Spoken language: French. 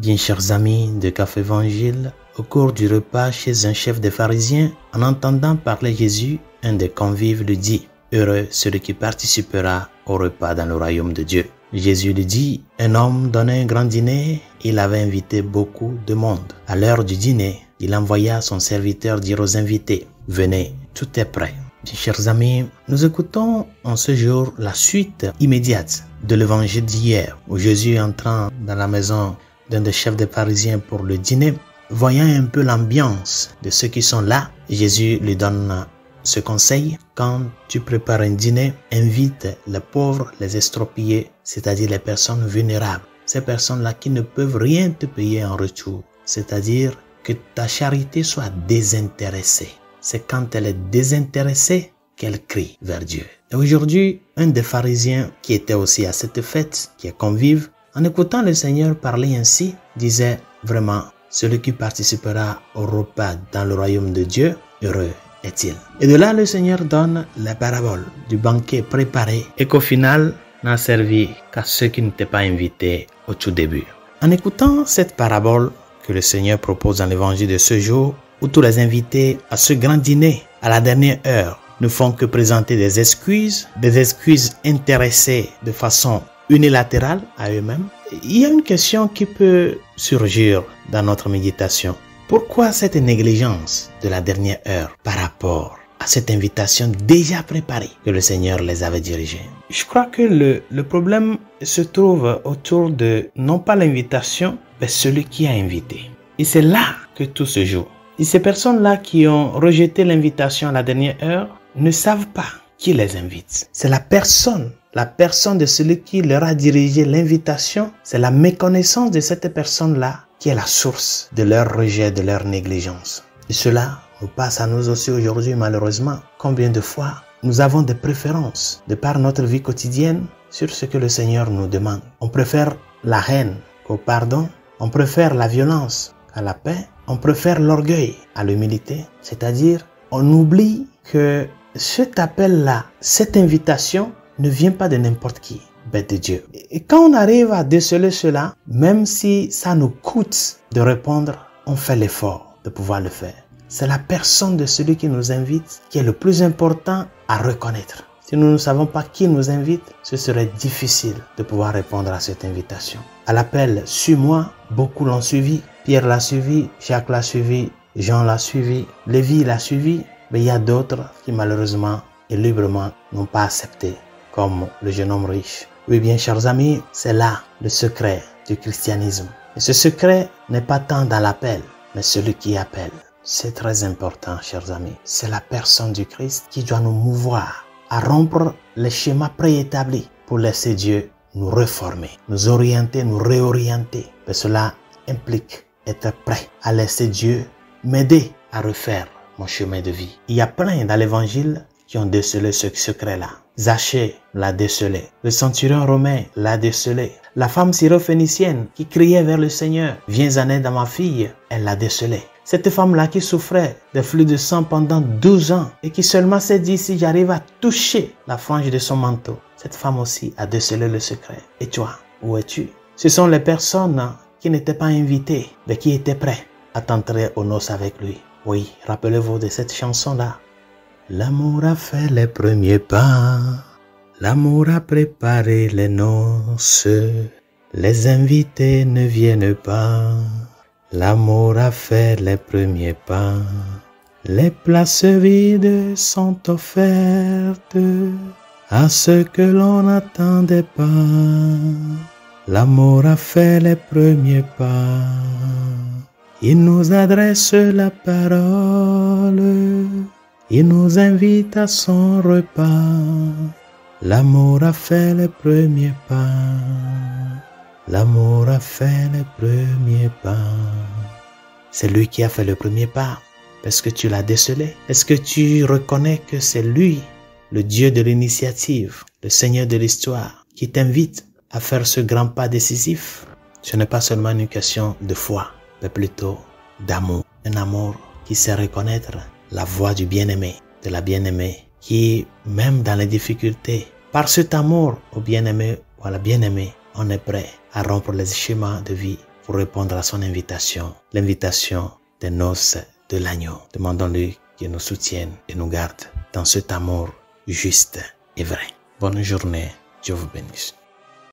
Bien chers amis de Café Évangile, au cours du repas chez un chef des pharisiens, en entendant parler Jésus, un des convives lui dit « Heureux celui qui participera au repas dans le royaume de Dieu ». Jésus lui dit « Un homme donnait un grand dîner, il avait invité beaucoup de monde. À l'heure du dîner, il envoya son serviteur dire aux invités « Venez, tout est prêt ». Chers amis, nous écoutons en ce jour la suite immédiate de l'évangile d'hier, où Jésus entrant dans la maison d'un des chefs des pharisiens pour le dîner, voyant un peu l'ambiance de ceux qui sont là, Jésus lui donne ce conseil: quand tu prépares un dîner, invite les pauvres, les estropiés, c'est-à-dire les personnes vulnérables, ces personnes-là qui ne peuvent rien te payer en retour, c'est-à-dire que ta charité soit désintéressée. C'est quand elle est désintéressée qu'elle crie vers Dieu. Et aujourd'hui, un des pharisiens qui était aussi à cette fête, qui est convive, en écoutant le Seigneur parler ainsi, disait vraiment: celui qui participera au repas dans le royaume de Dieu, heureux est-il. Et de là, le Seigneur donne la parabole du banquet préparé et qu'au final n'a servi qu'à ceux qui n'étaient pas invités au tout début. En écoutant cette parabole que le Seigneur propose dans l'évangile de ce jour, où tous les invités à ce grand dîner, à la dernière heure, ne font que présenter des excuses intéressées de façon unilatérale à eux-mêmes, il y a une question qui peut surgir dans notre méditation. Pourquoi cette négligence de la dernière heure par rapport à cette invitation déjà préparée que le Seigneur les avait dirigés? Je crois que le problème se trouve autour de, non pas l'invitation, mais celui qui a invité. Et c'est là que tout se joue. Et ces personnes-là qui ont rejeté l'invitation à la dernière heure ne savent pas qui les invite. C'est la personne de celui qui leur a dirigé l'invitation. C'est la méconnaissance de cette personne-là qui est la source de leur rejet, de leur négligence. Et cela nous passe à nous aussi aujourd'hui, malheureusement. Combien de fois nous avons des préférences de par notre vie quotidienne sur ce que le Seigneur nous demande. On préfère la haine au pardon. On préfère la violence à la paix. On préfère l'orgueil à l'humilité. C'est-à-dire, on oublie que cet appel-là, cette invitation ne vient pas de n'importe qui, mais de Dieu. Et quand on arrive à déceler cela, même si ça nous coûte de répondre, on fait l'effort de pouvoir le faire. C'est la personne de celui qui nous invite qui est le plus important à reconnaître. Si nous ne savons pas qui nous invite, ce serait difficile de pouvoir répondre à cette invitation. À l'appel « Suis-moi », beaucoup l'ont suivi. Pierre l'a suivi, Jacques l'a suivi, Jean l'a suivi, Lévi l'a suivi. Mais il y a d'autres qui malheureusement et librement n'ont pas accepté, comme le jeune homme riche. Oui, bien chers amis, c'est là le secret du christianisme. Et ce secret n'est pas tant dans l'appel, mais celui qui appelle. C'est très important, chers amis. C'est la personne du Christ qui doit nous mouvoir à rompre les schémas préétablis pour laisser Dieu nous reformer, nous orienter, nous réorienter. Mais cela implique être prêt à laisser Dieu m'aider à refaire mon chemin de vie. Il y a plein dans l'évangile qui ont décelé ce secret-là. Zachée l'a décelé. Le centurion romain l'a décelé. La femme syrophénicienne qui criait vers le Seigneur: viens en aide à ma fille, elle l'a décelé. Cette femme-là qui souffrait de flux de sang pendant 12 ans et qui seulement s'est dit: si j'arrive à toucher la frange de son manteau, cette femme aussi a décelé le secret. Et toi, où es-tu? Ce sont les personnes qui n'étaient pas invitées, mais qui étaient prêtes à t'entrer aux noces avec lui. Oui, rappelez-vous de cette chanson-là. L'amour a fait les premiers pas, l'amour a préparé les noces, les invités ne viennent pas, l'amour a fait les premiers pas, les places vides sont offertes à ceux que l'on n'attendait pas, l'amour a fait les premiers pas. Il nous adresse la parole, il nous invite à son repas. L'amour a fait les premiers pas, l'amour a fait les premiers pas. C'est lui qui a fait le premier pas. Est-ce que tu l'as décelé? Est-ce que tu reconnais que c'est lui, le Dieu de l'initiative, le Seigneur de l'histoire, qui t'invite à faire ce grand pas décisif? Ce n'est pas seulement une question de foi, mais plutôt d'amour. Un amour qui sait reconnaître la voix du bien-aimé, de la bien-aimée, qui, même dans les difficultés, par cet amour au bien-aimé ou à la bien-aimée, on est prêt à rompre les schémas de vie pour répondre à son invitation, l'invitation des noces de l'agneau. Demandons-lui qu'il nous soutienne et nous garde dans cet amour juste et vrai. Bonne journée, Dieu vous bénisse.